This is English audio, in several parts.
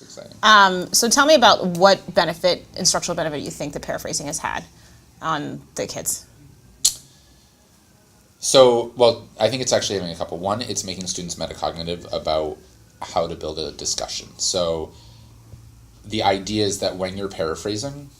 It's exciting. So tell me about what instructional benefit you think the paraphrasing has had on the kids. So, well, I think it's actually having a couple. One, it's making students metacognitive about how to build a discussion. So the idea is that when you're paraphrasing,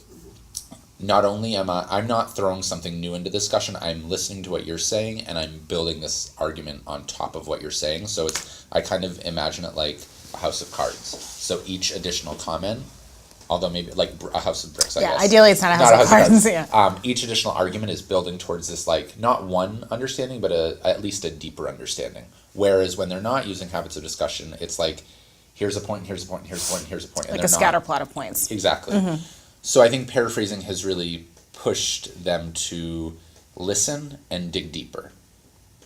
not only I'm not throwing something new into discussion, I'm listening to what you're saying and I'm building this argument on top of what you're saying. So I kind of imagine it like a house of cards. So each additional comment, although maybe like a house of bricks, I guess. Yeah, ideally it's not a house of cards. Yeah. Each additional argument is building towards this, like, not one understanding, but at least a deeper understanding. Whereas when they're not using habits of discussion, it's like, here's a point, here's a point, here's a point, here's a point. Like a scatter plot of points. Exactly. Mm-hmm. So I think paraphrasing has really pushed them to listen and dig deeper.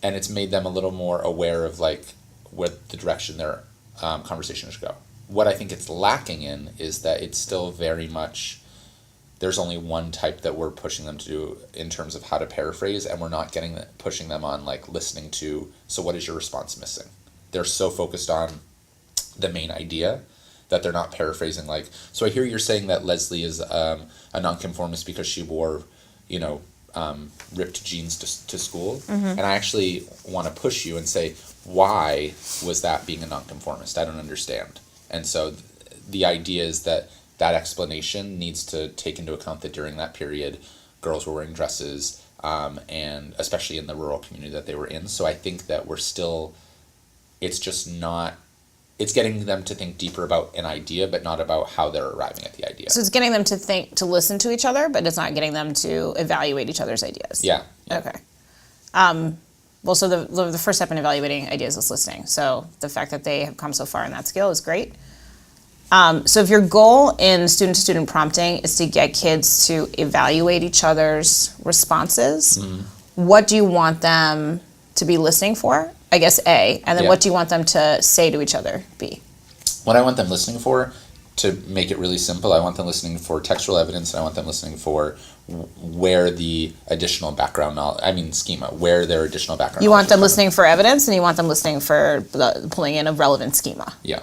And it's made them a little more aware of, like, what the direction their conversation should go. What I think it's lacking in is that it's still very much, there's only one type that we're pushing them to do in terms of how to paraphrase, and we're not pushing them on, like, listening to, so what is your response missing? They're so focused on the main idea that they're not paraphrasing, like, so I hear you're saying that Leslie is a nonconformist because she wore, ripped jeans to school. Mm-hmm. And I actually want to push you and say, why was that being a nonconformist? I don't understand. And so the idea is that explanation needs to take into account that during that period, girls were wearing dresses, and especially in the rural community that they were in. So I think that it's getting them to think deeper about an idea, but not about how they're arriving at the idea. So it's getting them to listen to each other, but it's not getting them to evaluate each other's ideas. Yeah. Okay. Well, so the first step in evaluating ideas is listening. So the fact that they have come so far in that skill is great. So if your goal in student-to-student prompting is to get kids to evaluate each other's responses, what do you want them to be listening for? I guess A, and then what do you want them to say to each other, B? What I want them listening for, to make it really simple, I want them listening for textual evidence, and I want them listening for where the additional background knowledge, schema, where their additional background You knowledge want them listening for evidence, and you want them listening for the pulling in of relevant schema. Yeah.